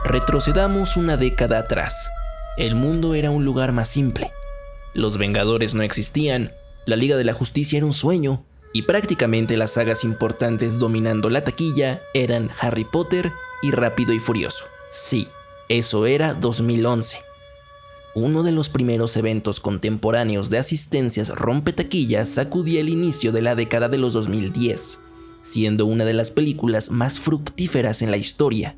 Retrocedamos una década atrás. El mundo era un lugar más simple. Los Vengadores no existían, la Liga de la Justicia era un sueño, y prácticamente las sagas importantes dominando la taquilla eran Harry Potter y Rápido y Furioso. Sí, eso era 2011. Uno de los primeros eventos contemporáneos de asistencias rompetaquillas sacudía el inicio de la década de los 2010, siendo una de las películas más fructíferas en la historia.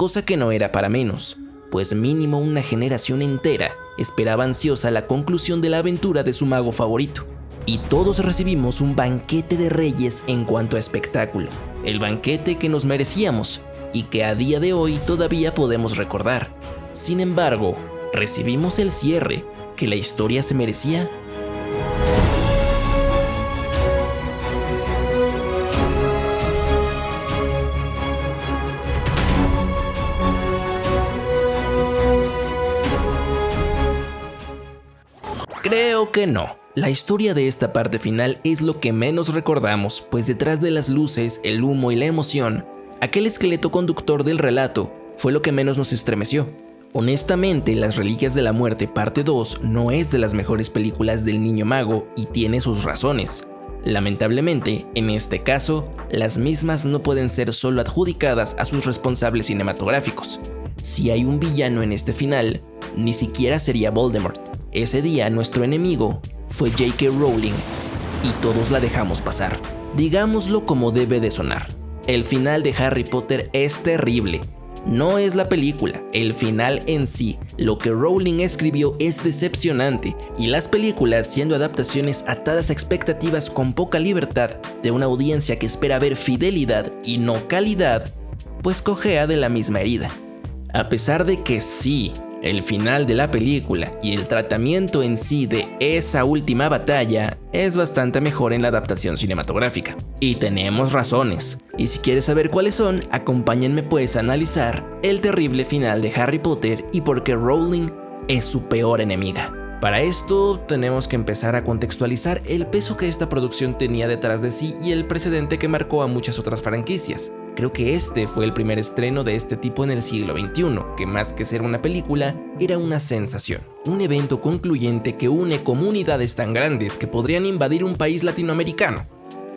Cosa que no era para menos, pues mínimo una generación entera esperaba ansiosa la conclusión de la aventura de su mago favorito. Y todos recibimos un banquete de reyes en cuanto a espectáculo, el banquete que nos merecíamos y que a día de hoy todavía podemos recordar. Sin embargo, ¿recibimos el cierre que la historia se merecía? Creo que no. La historia de esta parte final es lo que menos recordamos, pues detrás de las luces, el humo y la emoción, aquel esqueleto conductor del relato fue lo que menos nos estremeció. Honestamente, Las Reliquias de la Muerte parte 2 no es de las mejores películas del Niño Mago y tiene sus razones. Lamentablemente, en este caso, las mismas no pueden ser solo adjudicadas a sus responsables cinematográficos. Si hay un villano en este final, ni siquiera sería Voldemort. Ese día nuestro enemigo fue J.K. Rowling y todos la dejamos pasar. Digámoslo como debe de sonar. El final de Harry Potter es terrible. No es la película, el final en sí. Lo que Rowling escribió es decepcionante y las películas, siendo adaptaciones atadas a expectativas con poca libertad de una audiencia que espera ver fidelidad y no calidad, pues cojea de la misma herida. A pesar de que sí, el final de la película y el tratamiento en sí de esa última batalla es bastante mejor en la adaptación cinematográfica. Y tenemos razones. Y si quieres saber cuáles son, acompáñenme pues a analizar el terrible final de Harry Potter y por qué Rowling es su peor enemiga. Para esto tenemos que empezar a contextualizar el peso que esta producción tenía detrás de sí y el precedente que marcó a muchas otras franquicias. Creo que este fue el primer estreno de este tipo en el siglo XXI, que más que ser una película, era una sensación. Un evento concluyente que une comunidades tan grandes que podrían invadir un país latinoamericano.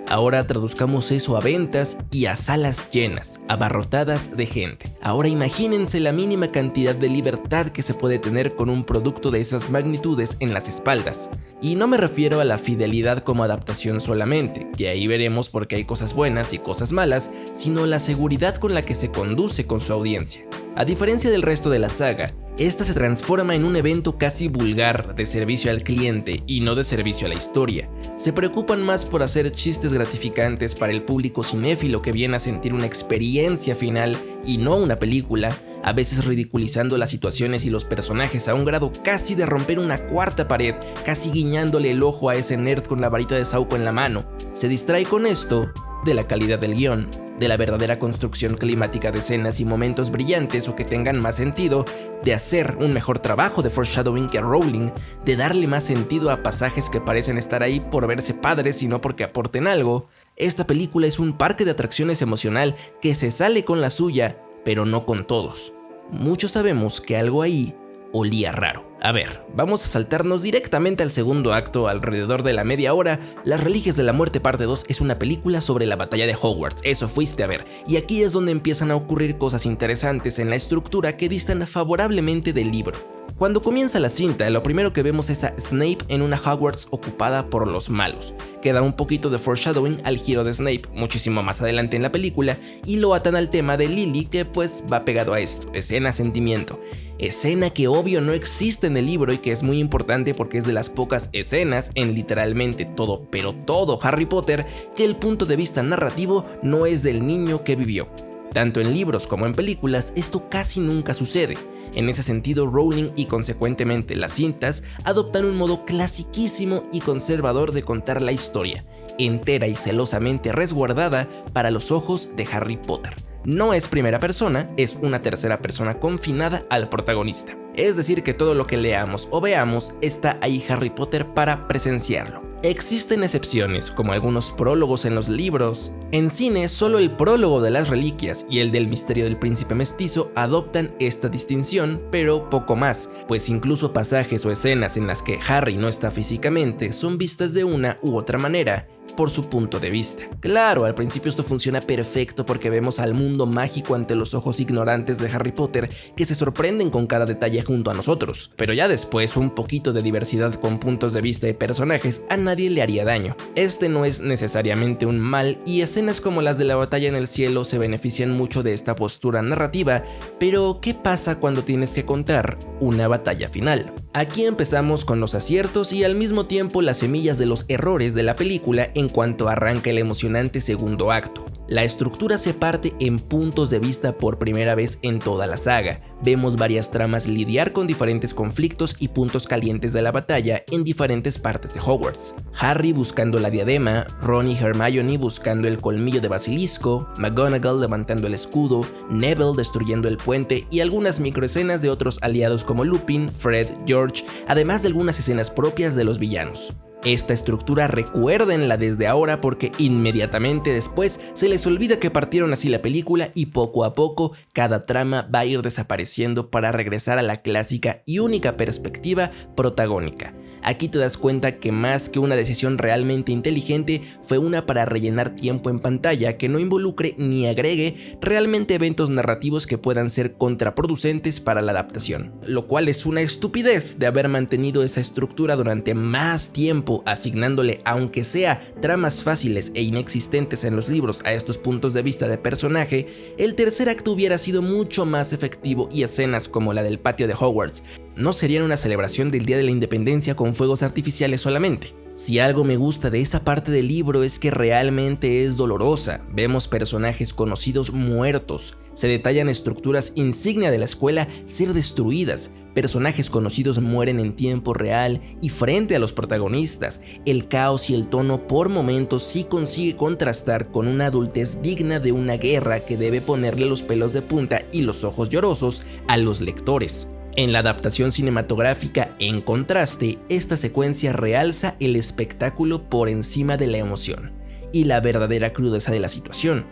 Ahora traduzcamos eso a ventas y a salas llenas, abarrotadas de gente. Ahora imagínense la mínima cantidad de libertad que se puede tener con un producto de esas magnitudes en las espaldas. Y no me refiero a la fidelidad como adaptación solamente, que ahí veremos porque hay cosas buenas y cosas malas, sino la seguridad con la que se conduce con su audiencia. A diferencia del resto de la saga, esta se transforma en un evento casi vulgar de servicio al cliente y no de servicio a la historia. Se preocupan más por hacer chistes gratificantes para el público cinéfilo que viene a sentir una experiencia final y no una película, a veces ridiculizando las situaciones y los personajes a un grado casi de romper una cuarta pared, casi guiñándole el ojo a ese nerd con la varita de Sauco en la mano. Se distrae con esto de la calidad del guión, de la verdadera construcción climática de escenas y momentos brillantes o que tengan más sentido, de hacer un mejor trabajo de foreshadowing que Rowling, de darle más sentido a pasajes que parecen estar ahí por verse padres y no porque aporten algo. Esta película es un parque de atracciones emocional que se sale con la suya, pero no con todos. Muchos sabemos que algo ahí olía raro. A ver, vamos a saltarnos directamente al segundo acto. Alrededor de la media hora, Las Reliquias de la Muerte parte 2 es una película sobre la batalla de Hogwarts, eso fuiste a ver, y aquí es donde empiezan a ocurrir cosas interesantes en la estructura que distan favorablemente del libro. Cuando comienza la cinta, lo primero que vemos es a Snape en una Hogwarts ocupada por los malos. Queda un poquito de foreshadowing al giro de Snape muchísimo más adelante en la película y lo atan al tema de Lily, que pues va pegado a esto, escena sentimiento. Escena que obvio no existe en el libro y que es muy importante porque es de las pocas escenas en literalmente todo, pero todo Harry Potter, que el punto de vista narrativo no es del niño que vivió. Tanto en libros como en películas esto casi nunca sucede. En ese sentido, Rowling y consecuentemente las cintas adoptan un modo clasiquísimo y conservador de contar la historia, entera y celosamente resguardada para los ojos de Harry Potter. No es primera persona, es una tercera persona confinada al protagonista. Es decir que todo lo que leamos o veamos está ahí Harry Potter para presenciarlo. Existen excepciones, como algunos prólogos en los libros. En cine, solo el prólogo de las reliquias y el del misterio del príncipe mestizo adoptan esta distinción, pero poco más, pues incluso pasajes o escenas en las que Harry no está físicamente son vistas de una u otra manera, por su punto de vista. Claro, al principio esto funciona perfecto porque vemos al mundo mágico ante los ojos ignorantes de Harry Potter que se sorprenden con cada detalle junto a nosotros, pero ya después un poquito de diversidad con puntos de vista de personajes a nadie le haría daño. Este no es necesariamente un mal y escenas como las de la batalla en el cielo se benefician mucho de esta postura narrativa, pero ¿qué pasa cuando tienes que contar una batalla final? Aquí empezamos con los aciertos y al mismo tiempo las semillas de los errores de la película en cuanto arranca el emocionante segundo acto. La estructura se parte en puntos de vista por primera vez en toda la saga. Vemos varias tramas lidiar con diferentes conflictos y puntos calientes de la batalla en diferentes partes de Hogwarts. Harry buscando la diadema, Ron y Hermione buscando el colmillo de basilisco, McGonagall levantando el escudo, Neville destruyendo el puente y algunas microescenas de otros aliados como Lupin, Fred, George, además de algunas escenas propias de los villanos. Esta estructura recuérdenla desde ahora porque inmediatamente después se les olvida que partieron así la película y poco a poco cada trama va a ir desapareciendo para regresar a la clásica y única perspectiva protagónica. Aquí te das cuenta que más que una decisión realmente inteligente fue una para rellenar tiempo en pantalla que no involucre ni agregue realmente eventos narrativos que puedan ser contraproducentes para la adaptación, lo cual es una estupidez de haber mantenido esa estructura durante más tiempo, asignándole aunque sea tramas fáciles e inexistentes en los libros a estos puntos de vista de personaje. El tercer acto hubiera sido mucho más efectivo y escenas como la del patio de Hogwarts no serían una celebración del Día de la Independencia con fuegos artificiales solamente. Si algo me gusta de esa parte del libro es que realmente es dolorosa. Vemos personajes conocidos muertos, se detallan estructuras insignia de la escuela ser destruidas, personajes conocidos mueren en tiempo real y frente a los protagonistas. El caos y el tono por momentos sí consigue contrastar con una adultez digna de una guerra que debe ponerle los pelos de punta y los ojos llorosos a los lectores. En la adaptación cinematográfica, en contraste, esta secuencia realza el espectáculo por encima de la emoción y la verdadera crudeza de la situación.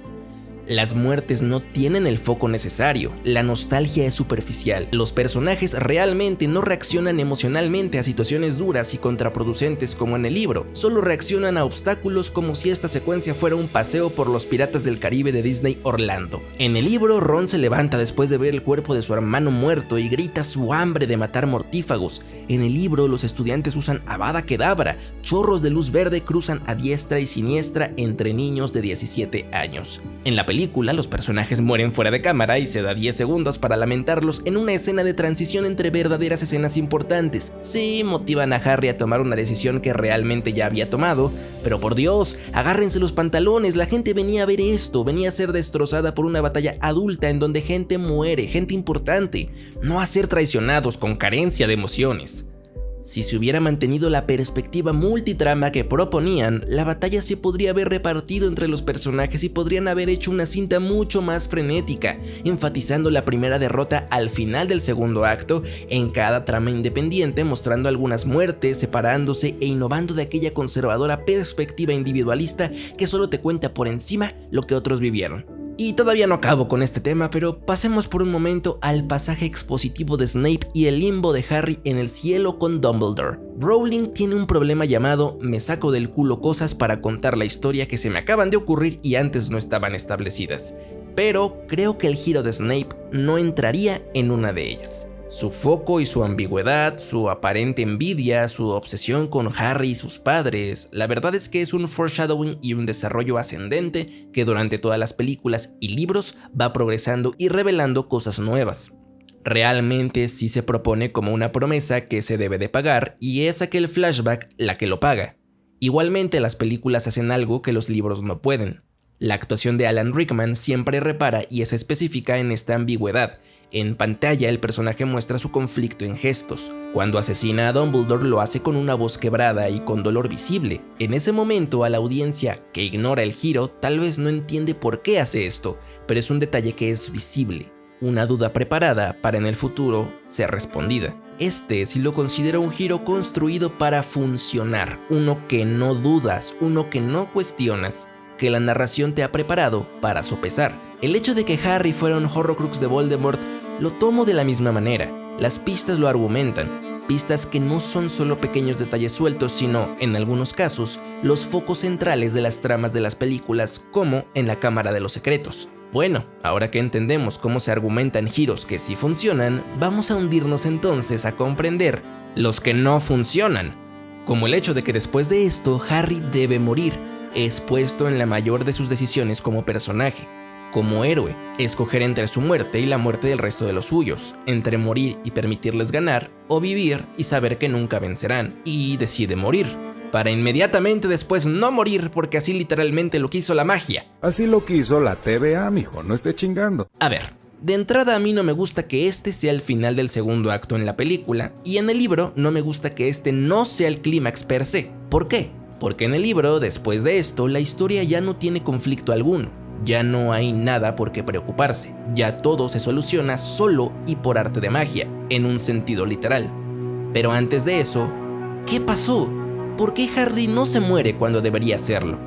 Las muertes no tienen el foco necesario, la nostalgia es superficial, los personajes realmente no reaccionan emocionalmente a situaciones duras y contraproducentes como en el libro, solo reaccionan a obstáculos como si esta secuencia fuera un paseo por los Piratas del Caribe de Disney Orlando. En el libro, Ron se levanta después de ver el cuerpo de su hermano muerto y grita su hambre de matar mortífagos. En el libro, los estudiantes usan Avada Kedavra, chorros de luz verde cruzan a diestra y siniestra entre niños de 17 años. En la película, los personajes mueren fuera de cámara y se da 10 segundos para lamentarlos en una escena de transición entre verdaderas escenas importantes. Sí, motivan a Harry a tomar una decisión que realmente ya había tomado, pero por Dios, agárrense los pantalones, la gente venía a ver esto, venía a ser destrozada por una batalla adulta en donde gente muere, gente importante, no a ser traicionados con carencia de emociones. Si se hubiera mantenido la perspectiva multitrama que proponían, la batalla se podría haber repartido entre los personajes y podrían haber hecho una cinta mucho más frenética, enfatizando la primera derrota al final del segundo acto en cada trama independiente, mostrando algunas muertes, separándose e innovando de aquella conservadora perspectiva individualista que solo te cuenta por encima lo que otros vivieron. Y todavía no acabo con este tema, pero pasemos por un momento al pasaje expositivo de Snape y el limbo de Harry en el cielo con Dumbledore. Rowling tiene un problema llamado me saco del culo cosas para contar la historia que se me acaban de ocurrir y antes no estaban establecidas, pero creo que el giro de Snape no entraría en una de ellas. Su foco y su ambigüedad, su aparente envidia, su obsesión con Harry y sus padres, la verdad es que es un foreshadowing y un desarrollo ascendente que durante todas las películas y libros va progresando y revelando cosas nuevas. Realmente sí se propone como una promesa que se debe de pagar y es aquel flashback la que lo paga. Igualmente las películas hacen algo que los libros no pueden. La actuación de Alan Rickman siempre repara y es específica en esta ambigüedad. En pantalla el personaje muestra su conflicto en gestos. Cuando asesina a Dumbledore lo hace con una voz quebrada y con dolor visible. En ese momento a la audiencia que ignora el giro tal vez no entiende por qué hace esto, pero es un detalle que es visible, una duda preparada para en el futuro ser respondida. Este sí lo considero un giro construido para funcionar, uno que no dudas, uno que no cuestionas, que la narración te ha preparado para sopesar. El hecho de que Harry fuera un Horrocrux de Voldemort lo tomo de la misma manera. Las pistas lo argumentan, pistas que no son solo pequeños detalles sueltos, sino, en algunos casos, los focos centrales de las tramas de las películas, como en la Cámara de los Secretos. Bueno, ahora que entendemos cómo se argumentan giros que sí funcionan, vamos a hundirnos entonces a comprender los que no funcionan, como el hecho de que después de esto Harry debe morir, expuesto en la mayor de sus decisiones como personaje. Como héroe, escoger entre su muerte y la muerte del resto de los suyos, entre morir y permitirles ganar, o vivir y saber que nunca vencerán, y decide morir, para inmediatamente después no morir porque así literalmente lo quiso la magia. Así lo quiso la TVA, mijo, no esté chingando. A ver, de entrada a mí no me gusta que este sea el final del segundo acto en la película, y en el libro no me gusta que este no sea el clímax per se. ¿Por qué? Porque en el libro, después de esto, la historia ya no tiene conflicto alguno. Ya no hay nada por qué preocuparse, ya todo se soluciona solo y por arte de magia, en un sentido literal. Pero antes de eso, ¿qué pasó? ¿Por qué Harry no se muere cuando debería hacerlo?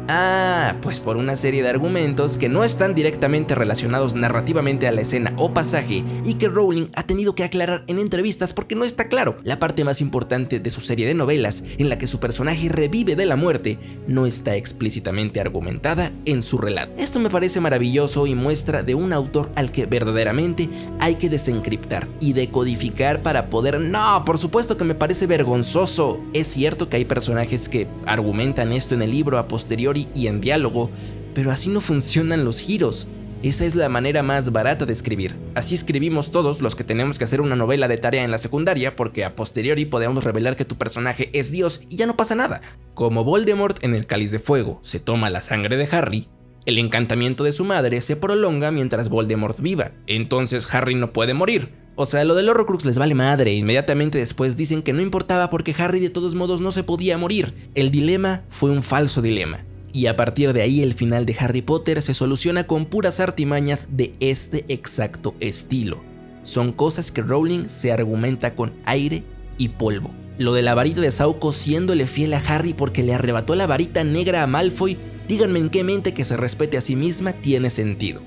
Pues por una serie de argumentos que no están directamente relacionados narrativamente a la escena o pasaje y que Rowling ha tenido que aclarar en entrevistas porque no está claro. La parte más importante de su serie de novelas, en la que su personaje revive de la muerte, no está explícitamente argumentada en su relato. Esto me parece maravilloso y muestra de un autor al que verdaderamente hay que desencriptar y decodificar para poder... No, por supuesto que me parece vergonzoso. Es cierto que hay personajes que argumentan esto en el libro a posteriori y en diálogo, pero así no funcionan los giros. Esa es la manera más barata de escribir. Así escribimos todos los que tenemos que hacer una novela de tarea en la secundaria, porque a posteriori podemos revelar que tu personaje es Dios y ya no pasa nada. Como Voldemort en el Cáliz de Fuego se toma la sangre de Harry, el encantamiento de su madre se prolonga mientras Voldemort viva, entonces Harry no puede morir. O sea, lo del Horrocrux les vale madre, inmediatamente después dicen que no importaba porque Harry de todos modos no se podía morir. El dilema fue un falso dilema, y a partir de ahí el final de Harry Potter se soluciona con puras artimañas de este exacto estilo. Son cosas que Rowling se argumenta con aire y polvo. Lo de la varita de Sauco siéndole fiel a Harry porque le arrebató la varita negra a Malfoy, díganme en qué mente que se respete a sí misma tiene sentido.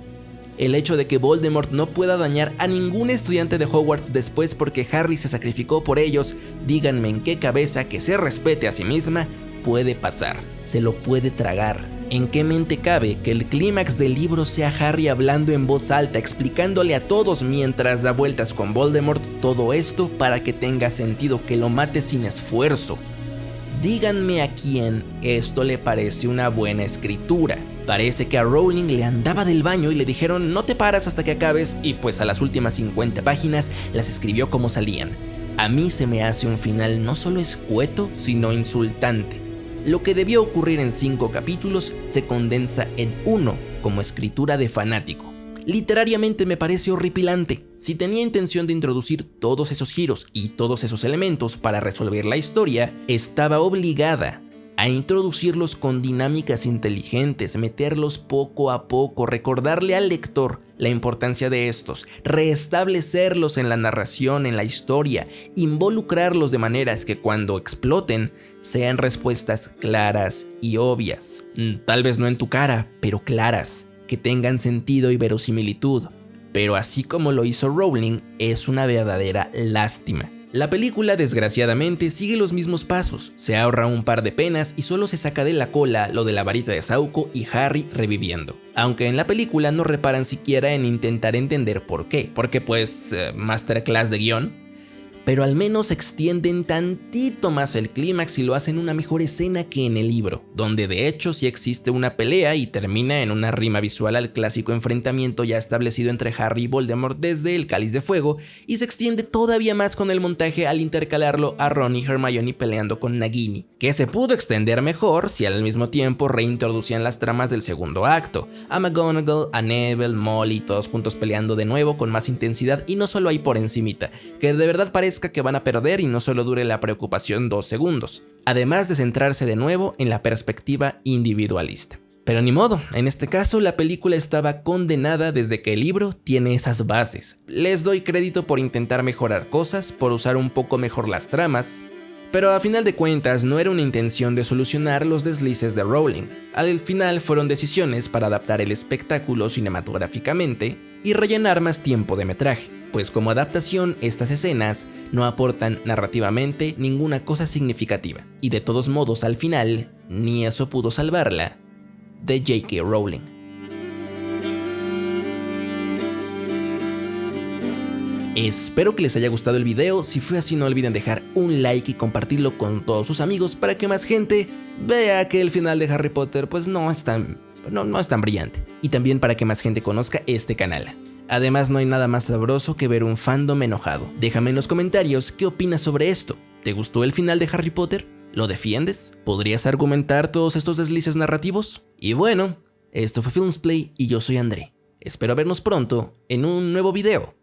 El hecho de que Voldemort no pueda dañar a ningún estudiante de Hogwarts después porque Harry se sacrificó por ellos, díganme en qué cabeza que se respete a sí misma puede pasar, se lo puede tragar. ¿En qué mente cabe que el clímax del libro sea Harry hablando en voz alta, explicándole a todos mientras da vueltas con Voldemort todo esto para que tenga sentido, que lo mate sin esfuerzo? Díganme a quién esto le parece una buena escritura. Parece que a Rowling le andaba del baño y le dijeron no te paras hasta que acabes, y pues a las últimas 50 páginas las escribió como salían. A mí se me hace un final no solo escueto, sino insultante. Lo que debió ocurrir en 5 capítulos se condensa en 1 como escritura de fanático. Literariamente me parece horripilante. Si tenía intención de introducir todos esos giros y todos esos elementos para resolver la historia, estaba obligada a introducirlos con dinámicas inteligentes, meterlos poco a poco, recordarle al lector la importancia de estos, restablecerlos en la narración, en la historia, involucrarlos de maneras que cuando exploten sean respuestas claras y obvias. Tal vez no en tu cara, pero claras, que tengan sentido y verosimilitud. Pero así como lo hizo Rowling, es una verdadera lástima. La película desgraciadamente sigue los mismos pasos, se ahorra un par de penas y solo se saca de la cola lo de la varita de Sauco y Harry reviviendo. Aunque en la película no reparan siquiera en intentar entender por qué, porque pues masterclass de guión. Pero al menos extienden tantito más el clímax y lo hacen una mejor escena que en el libro, donde de hecho sí existe una pelea y termina en una rima visual al clásico enfrentamiento ya establecido entre Harry y Voldemort desde el Cáliz de Fuego, y se extiende todavía más con el montaje al intercalarlo a Ron y Hermione peleando con Nagini, que se pudo extender mejor si al mismo tiempo reintroducían las tramas del segundo acto, a McGonagall, a Neville, Molly, todos juntos peleando de nuevo con más intensidad y no solo ahí por encimita, que de verdad parezca que van a perder y no solo dure la preocupación 2 segundos, además de centrarse de nuevo en la perspectiva individualista. Pero ni modo, en este caso la película estaba condenada desde que el libro tiene esas bases. Les doy crédito por intentar mejorar cosas, por usar un poco mejor las tramas, pero a final de cuentas no era una intención de solucionar los deslices de Rowling. Al final fueron decisiones para adaptar el espectáculo cinematográficamente y rellenar más tiempo de metraje, pues como adaptación estas escenas no aportan narrativamente ninguna cosa significativa, y de todos modos al final ni eso pudo salvarla de J.K. Rowling. Espero que les haya gustado el video, si fue así no olviden dejar un like y compartirlo con todos sus amigos para que más gente vea que el final de Harry Potter pues no es tan brillante, y también para que más gente conozca este canal. Además no hay nada más sabroso que ver un fandom enojado. Déjame en los comentarios qué opinas sobre esto. ¿Te gustó el final de Harry Potter? ¿Lo defiendes? ¿Podrías argumentar todos estos deslices narrativos? Y bueno, esto fue Filmsplay y yo soy André. Espero vernos pronto en un nuevo video.